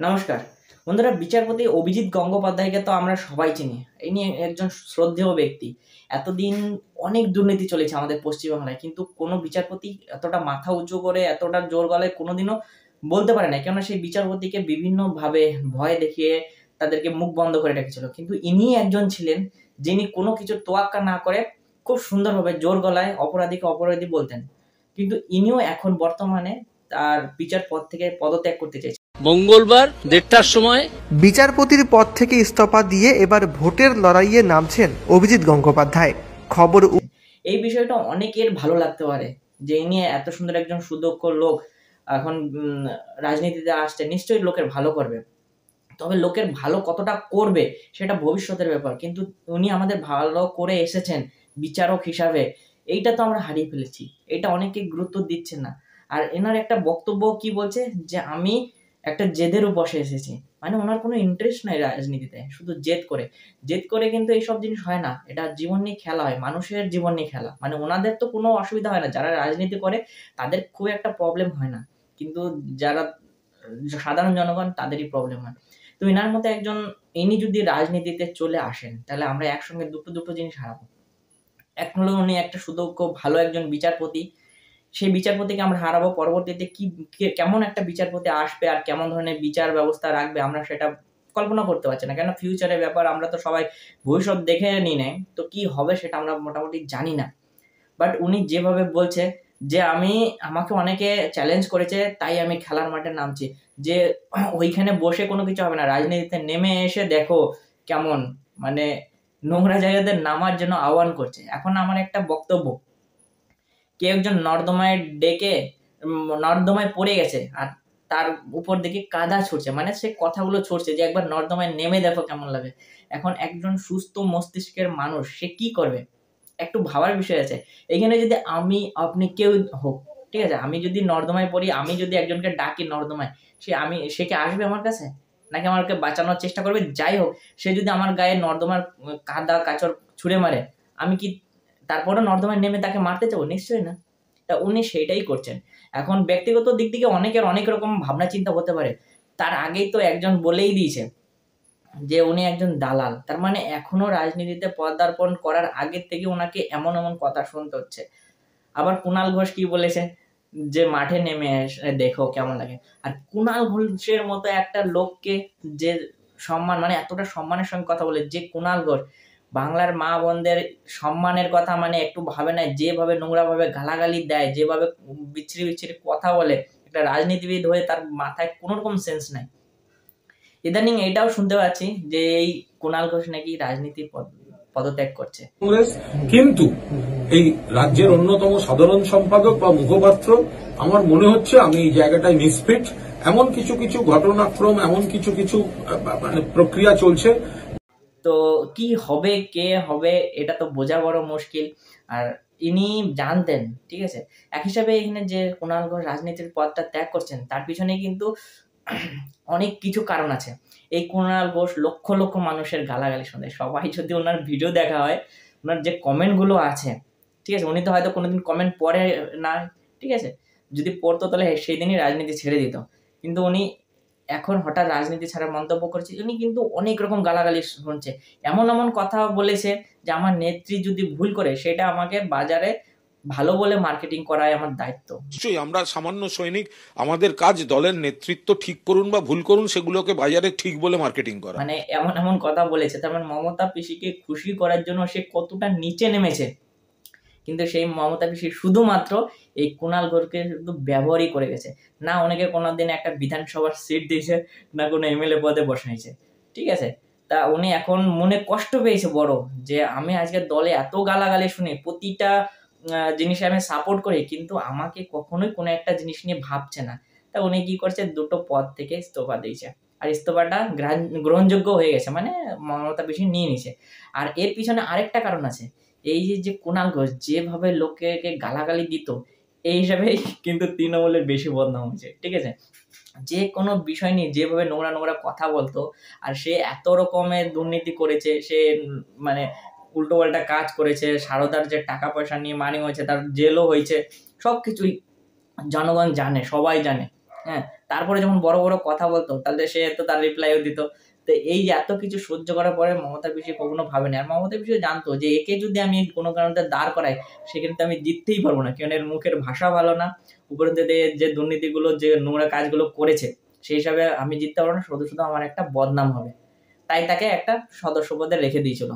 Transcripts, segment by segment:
নমস্কার বন্ধুরা, বিচারপতি অভিজিৎ গঙ্গোপাধ্যায়কে তো আমরা সবাই চিনি। ইনি একজন শ্রদ্ধেয় ব্যক্তি। এতদিন অনেক দুর্নীতি চলেছে আমাদের পশ্চিমবাংলায়, কিন্তু কোনো বিচারপতি এতটা মাথা উঁচু করে এতটা জোর গলায় কোনোদিনও বলতে পারে না, কেননা সেই বিচারপতিকে বিভিন্নভাবে ভয় দেখিয়ে তাদেরকে মুখ বন্ধ করে রেখেছিল। কিন্তু ইনি একজন ছিলেন যিনি কোনো কিছু তোয়াক্কা না করে খুব সুন্দরভাবে জোর গলায় অপরাধীকে অপরাধী বলতেন। কিন্তু ইনিও এখন বর্তমানে তার বিচার পদ থেকে পদত্যাগ করতে চাইছেন। মঙ্গলবার 1:30টার সময় বিচারপতির পদ থেকে ইস্তফা দিয়ে এবার ভোটের লড়াইয়ে নামছেন অভিজিৎ গঙ্গোপাধ্যায়। খবর এই বিষয়টা অনেকের ভালো লাগতে পারে যে ইনি এত সুন্দর একজন সুদক্ষ লোক এখন রাজনীতিতে আসছে, নিশ্চয়ই লোকের ভালো করবে। তবে লোকের ভালো কতটা করবে সেটা ভবিষ্যতের ব্যাপার, কিন্তু উনি আমাদের ভালো করে এসেছেন বিচারক হিসাবে, এইটা তো আমরা হারিয়ে ফেলেছি। এটা অনেকে গুরুত্ব দিচ্ছে না। আর এনার একটা বক্তব্য কি বলছে যে আমি একটা জেদের বসে এসেছি, মানে ওনার কোনো ইন্টারেস্ট নাই রাজনীতিতে, শুধু জেদ করে কিন্তু এইসব জিনিস হয় না। এটা জীবন নিয়ে খেলা হয়, মানুষের জীবন নিয়ে খেলা। মানে ওনাদের তো কোনো অসুবিধা হয় না, যারা রাজনীতি করে তাদের খুব একটা প্রবলেম হয় না, কিন্তু যারা সাধারণ জনগণ তাদেরই প্রবলেম হয়। তো এনার মতো একজন, ইনি যদি রাজনীতিতে চলে আসেন তাহলে আমরা একসঙ্গে দুটো জিনিস হারাবো। এক হলো উনি একটা সুদক্ষ ভালো একজন বিচারপতি, সেই বিচারপতিকে আমরা হারাবো। পরবর্তীতে কেমন একটা বিচারপতি আসবে আর কেমন ধরনের বিচার ব্যবস্থা রাখবে আমরা সেটা কল্পনা করতে পারছি না, কেন ফিউচারের ব্যাপার আমরা তো সবাই ভবিষ্যৎ দেখে নিই নাই, তো কি হবে সেটা আমরা মোটামুটি জানি না। বাট উনি যেভাবে বলছে যে আমাকে অনেকে চ্যালেঞ্জ করেছে তাই আমি খেলার মাঠে নামছি, যে ওইখানে বসে কোনো কিছু হবে না, রাজনীতিতে নেমে এসে দেখো কেমন, মানে নোংরা জায়গাতে নামার জন্য আহ্বান করছে। এখন আমার একটা বক্তব্য, কেউ একজন নর্দমায় পড়ে গেছে আর তার উপর দিকে কাদা ছুটছে, মানে সে কথাগুলো ছুটছে যে একবার নর্দমায় নেমে দেখো কেমন লাগে। এখন একজন সুস্থ মস্তিষ্কের মানুষ সে কি করবে, একটু ভাবার বিষয় আছে। এখানে যদি আমি আপনি কেউ হোক, ঠিক আছে, আমি যদি নর্দমায় পড়ি, আমি যদি একজনকে ডাকি নর্দমায়, সে কি আসবে আমার কাছে, নাকি আমাকে বাঁচানোর চেষ্টা করবে? যাই হোক, সে যদি আমার গায়ে নর্দমার কাদা কাচর ছুঁড়ে মারে, আমি কি তারপরে নর্দমায় নেমে তাকে মারতে চাবো? নিশ্চয়ই না। তা উনি সেইটাই করছেন। এখন ব্যক্তিগত দিক থেকে অনেকের অনেক রকম ভাবনা চিন্তা হতে পারে। তার আগেই তো একজন বলেই দিয়েছে যে উনি একজন দালাল। তার মানে এখনো রাজনীতিতে পদার্পণ করার আগের থেকে ওনাকে এমন কথা শুনতে হচ্ছে। আবার কুণাল ঘোষ কি বলেছে যে মাঠে নেমে দেখো কেমন লাগে। আর কুণাল ঘোষের মতো একটা লোককে যে সম্মান, মানে এতটা সম্মানের সঙ্গে কথা বলে যে কুণাল ঘোষ বাংলার মা বোনদের সম্মানের কথা মানে একটু ভাবে না, যেভাবে নোংরা ভাবে গালাগালি দেয়, যেভাবে বিচ্ছিরি কথা বলে, একটা রাজনীতিবিদ হয়ে তার মাথায় কোনো রকম সেন্স নাই। ইদানিং এটাও শুনতে পাচ্ছি যে এই কুণাল ঘোষ নাকি রাজনীতি পদত্যাগ করছে। কিন্তু এই রাজ্যের অন্যতম সাধারণ সম্পাদক বা মুখপাত্র, আমার মনে হচ্ছে আমি এই জায়গাটায় নিষ্ফিট। এমন কিছু ঘটনাক্রম, এমন কিছু মানে প্রক্রিয়া চলছে। তো কি হবে, কে হবে, এটা তো বোঝা বড় মুশকিল। আর ইনি জানতেন, ঠিক আছে। এক হিসাবে এখানে যে কুণাল ঘোষ রাজনীতির পদটা ত্যাগ করছেন তার পিছনে কিন্তু অনেক কিছু কারণ আছে। এই কুণাল ঘোষ লক্ষ লক্ষ মানুষের গালাগালি শোনে। সবাই যদি ওনার ভিডিও দেখা হয়, ওনার যে কমেন্ট গুলো আছে, ঠিক আছে, উনি তো হয়তো কোনোদিন কমেন্ট পড়ে না, ঠিক আছে, যদি পড়তো তাহলে সেই দিনই রাজনীতি ছেড়ে দিত। কিন্তু উনি এখন হঠাৎ রাজনীতি ছাড়ার মন্তব্য করছে। উনি কিন্তু অনেক রকম গালাগালি শুনছে, এমন কথা বলেছে যে আমার নেত্রী যদি ভুল করে সেটা আমাকে বাজারে ভালো বলে মার্কেটিং করাই আমার দায়িত্ব। নিশ্চয়ই আমরা সামান্য সৈনিক, আমাদের কাজ দলের নেতৃত্ব ঠিক করুন বা ভুল করুন সেগুলোকে বাজারে ঠিক বলে মার্কেটিং করা। মানে এমন কথা বলেছে। তার মানে মমতা পিসিকে খুশি করার জন্য সে কতটা নিচে নেমেছে। কিন্তু সেই মমতা পিসি শুধুমাত্র এই কুণাল ঘোষকে শুধু ব্যবহারই করে গেছে। না অনেকে কোনোদিন একটা বিধানসভার সিট দিয়েছে, না কোনো এমএলএ পদে বসাইছে, ঠিক আছে। তা উনি এখন মনে কষ্ট পেয়েছে বড়, যে আমি আজকে দলে এত গালাগালি শুনি, প্রতিটা জিনিসে আমি সাপোর্ট করি, কিন্তু আমাকে কখনোই কোনো একটা জিনিস নিয়ে ভাবছে না। তা উনি কি করছে, দুটো পদ থেকে ইস্তফা দিয়েছে। আর ইস্তফাটা গ্রহণযোগ্য হয়ে গেছে, মানে মমতা পিসি নিয়ে নিছে। আর এর পিছনে আরেকটা কারণ আছে। এই যে কুণাল ঘোষ যেভাবে লোককে গালাগালি দিত, এই হিসাবে কিন্তু তৃণমূলের বেশি বদনাম হয়েছে, ঠিক আছে। যে কোনো বিষয় নিয়ে যেভাবে নোংরা কথা বলতো, আর সে এত রকমের দুর্নীতি করেছে, সে মানে উল্টো পাল্টা কাজ করেছে, সারদার যে টাকা পয়সা নিয়ে মানি হয়েছে, তার জেলও হয়েছে, সবকিছুই জনগণ জানে, সবাই জানে। হ্যাঁ, তারপরে যখন বড় বড় কথা বলতো তাহলে সে তো তার রিপ্লাইও দিত। তো এই যে এত কিছু সহ্য করার পরে মমতা পিসি কখনো ভাবেনি। আর মমতা পিসিও জানতো যে একে যদি আমি কোনো কারণে দাঁড় করাই সেখানে তো আমি জিততেই পারবো না, কারণ এর মুখের ভাষা ভালো না, উপরে যে দুর্নীতিগুলো যে নোংরা কাজগুলো করেছে সেই হিসাবে আমি জিততে পারবো না, শুধু শুধু আমার একটা বদনাম হবে। তাই তাকে একটা সদস্য পদে রেখে দিয়েছিল।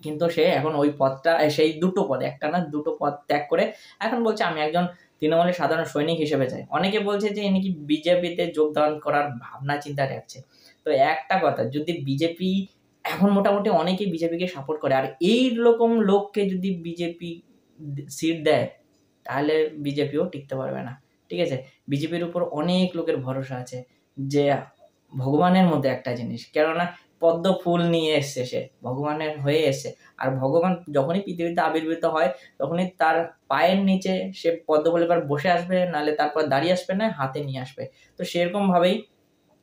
কিন্তু সে এখন ওই পদটা সেই দুটো পদ, একটা না দুটো পদ ত্যাগ করে এখন বলছে আমি একজন তৃণমূলের সাধারণ সৈনিক হিসেবে চাই। অনেকে বলছে যে ইনি কি বিজেপিতে যোগদান করার ভাবনা চিন্তা রাখছে। তো একটা কথা, যদি বিজেপি এখন মোটামুটি অনেকেই বিজেপিকে সাপোর্ট করে, আর এই রকম লোককে যদি বিজেপি সিট দেয় তাহলে বিজেপিও টিকতে পারবে না। ঠিক আছে, বিজেপির উপর অনেক লোকের ভরসা আছে যে ভগবানের মধ্যে একটা জিনিস, কেননা পদ্ম ফুল নিয়ে এসছে, সে ভগবানের হয়ে এসছে। আর ভগবান যখনই পৃথিবীতে আবির্ভূত হয় তখনই তার পায়ের নিচে সে পদ্ম ফুল এবার বসে আসবে, নাহলে তারপর দাঁড়িয়ে আসবে, না হাতে নিয়ে আসবে। তো সেরকম ভাবেই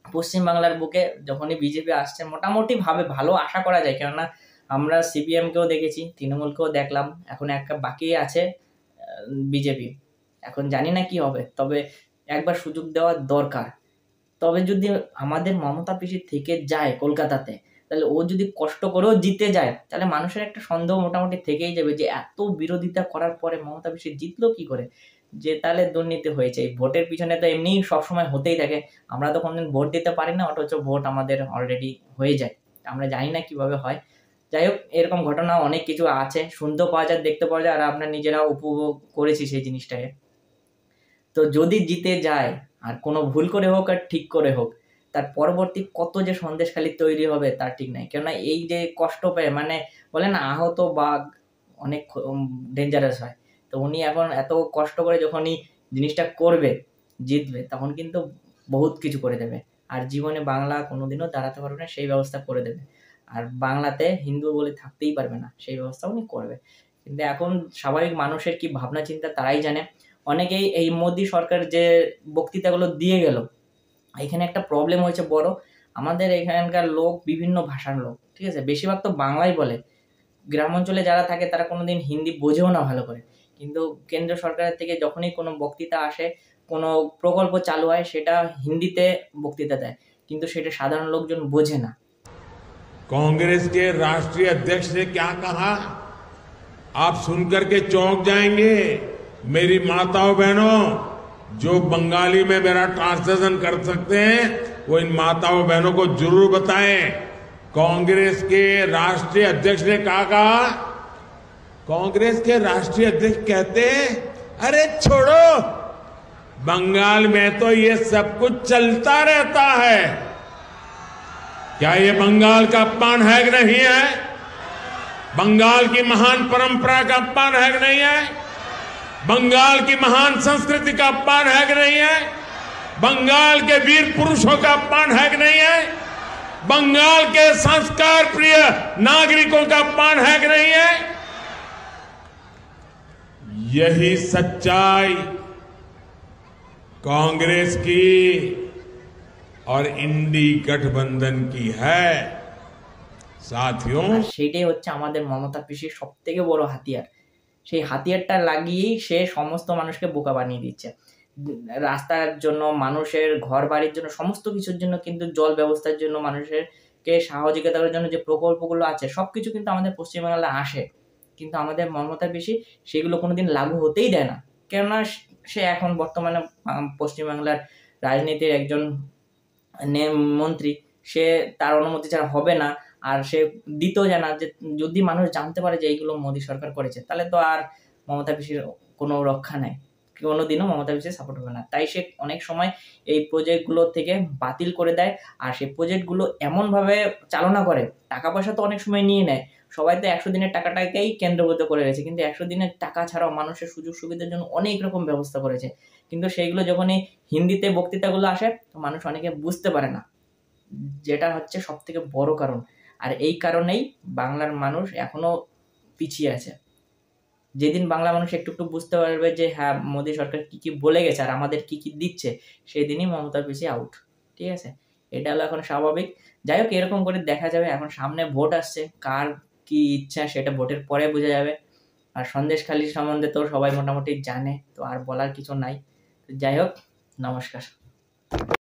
পশ্চিমবাংলার বুকে যখনই বিজেপি আসছে মোটামুটি ভাবে ভালো আশা করা যায়, কেননা আমরা সিপিএম কেও দেখেছি, তৃণমূলকেও দেখলাম, এখন একটা বাকি আছে বিজেপি। এখন জানি না কি হবে, তবে একবার সুযোগ দেওয়া দরকার। তবে যদি আমাদের মমতা পিসি থেকে যায় কলকাতাতে, তাহলে ও যদি কষ্ট করেও জিতে যায় তাহলে মানুষের একটা সন্দেহ মোটামুটি থেকেই যাবে যে এত বিরোধিতা করার পরে মমতা পিসি জিতলো কি করে, যে তাহলে দুর্নীতি হয়েছে। এই ভোটের পিছনে তো এমনিই সবসময় হতেই থাকে, আমরা তো কোনদিন ভোট দিতে পারি না, অথচ ভোট আমাদের অলরেডি হয়ে যায়, আমরা জানি না কিভাবে হয়। যাই হোক, এরকম ঘটনা অনেক কিছু আছে, শুনতেও পাওয়া যায়, দেখতে পাওয়া যায়, আর আমরা নিজেরাও উপভোগ করেছি সেই জিনিসটাকে। তো যদি জিতে যায়, আর কোনো ভুল করে হোক আর ঠিক করে হোক, তার পরবর্তী কত যে সন্দেশখালি তৈরি হবে তার ঠিক নাই। কেননা এই যে কষ্ট পেয়ে, মানে বলে না আহত বাঘ অনেক ডেঞ্জারাস হয়। তো উনি এখন এত কষ্ট করে যখনই জিনিসটা করবে, জিতবে, তখন কিন্তু বহুত কিছু করে দেবে। আর জীবনে বাংলা কোনোদিনও দাঁড়াতে পারবে না, সেই ব্যবস্থা করে দেবে। আর বাংলাতে হিন্দু বলে থাকতেই পারবে না, সেই ব্যবস্থা উনি করবে। কিন্তু এখন স্বাভাবিক মানুষের কি ভাবনা চিন্তা তারাই জানে। অনেকেই এই মোদি সরকার যে বক্তৃতাগুলো দিয়ে গেল, এখানে একটা প্রবলেম হয়েছে বড়। আমাদের এখানকার লোক বিভিন্ন ভাষার লোক, ঠিক আছে, বেশিরভাগ তো বাংলাই বলে। গ্রাম অঞ্চলে যারা থাকে তারা কোনোদিন হিন্দি বোঝেও না ভালো করে, কিন্তু কেন্দ্র সরকারের থেকে যখনই কোনো বক্তৃতা আসে, কোনো প্রকল্প চালু হয়, সেটা হিন্দিতে বক্তৃতা দেয়, কিন্তু সেটা সাধারণ লোকজন বোঝে না। कांग्रेस के राष्ट्रीय अध्यक्ष ने क्या कहा, आप सुनकर के चौंक जाएंगे। मेरी माताओं बहनों, जो बंगाली में मेरा ट्रांसलेशन कर सकते हैं वो इन माताओं बहनों को जरूर बताएं। कांग्रेस के राष्ट्रीय अध्यक्ष ने क्या कहा, कांग्रेस के राष्ट्रीय अध्यक्ष कहते हैं अरे छोड़ो, बंगाल में तो ये सब कुछ चलता रहता है। क्या ये बंगाल का अपमान है कि नहीं है? बंगाल की महान परंपरा का अपमान है कि नहीं है? बंगाल की महान संस्कृति का अपमान है कि नहीं है? बंगाल के वीर पुरुषों का अपमान है कि नहीं है? बंगाल के संस्कार प्रिय नागरिकों का अपमान है कि नहीं है? यही सच्चाई कांग्रेस की और इंडी गठबंधन की है साथियों। আর সেটাই হচ্ছে আমাদের মমতা পিসির সব থেকে বড় হাতিয়ার। সেই হাতিয়ারটা লাগিয়েই সে সমস্ত মানুষকে বোকা বানিয়ে দিচ্ছে। রাস্তার জন্য, মানুষের ঘর বাড়ির জন্য, সমস্ত কিছুর জন্য, কিন্তু জল ব্যবস্থার জন্য, মানুষেরকে সহযোগিতা করার জন্য যে প্রকল্পগুলো আছে সবকিছু কিন্তু আমাদের পশ্চিমবাংলায় আসে, কিন্তু আমাদের মমতা পিসি সেগুলো কোনোদিন লাগু হতেই দেয় না। কেননা সে এখন বর্তমানে পশ্চিমবাংলার রাজনীতির একজন মন্ত্রী, সে তার অনুমতি ছাড়া হবে না। আর সে দিতেও জানা যে যদি মানুষ জানতে পারে যে এইগুলো মোদী সরকার করেছে, তাহলে তো আর মমতা পিসির কোনো রক্ষা নাই, কোনোদিনও মমতা পিসি সাপোর্ট হবে না। তাই সে অনেক সময় এই প্রজেক্টগুলো থেকে বাতিল করে দেয়, আর সেই প্রজেক্টগুলো এমনভাবে চালনা করে, টাকা পয়সা তো অনেক সময় নিয়ে নেয়। সবাই তো 100 দিনের টাকাটাকেই কেন্দ্রভূত করে রয়েছে, কিন্তু 100 দিনের টাকা ছাড়াও মানুষের সুযোগ সুবিধার জন্য অনেক রকম ব্যবস্থা করেছে, কিন্তু সেইগুলো যখনই হিন্দিতে বক্তৃতাগুলো আসে তো মানুষ অনেকে বুঝতে পারে না, যেটা হচ্ছে সব থেকে বড় কারণ। আর এই কারণেই বাংলার মানুষ এখনো পিছিয়ে আছে। যেদিন বাংলা মানুষ একটু একটু বুঝতে পারবে যে হ্যাঁ মোদী সরকার কি কি বলে গেছে আর আমাদের কি কি দিচ্ছে, সেই দিনই মমতা পিসি আউট। ঠিক আছে, এটা হলো এখন স্বাভাবিক। যাই হোক, এরকম করে দেখা যাবে। এখন সামনে ভোট আসছে, কার কি ইচ্ছা সেটা ভোটের পরে বোঝা যাবে। আর সন্দেশখালী সম্বন্ধে তো সবাই মোটামুটি জানে, তো আর বলার কিছু নাই। যাই হোক, নমস্কার।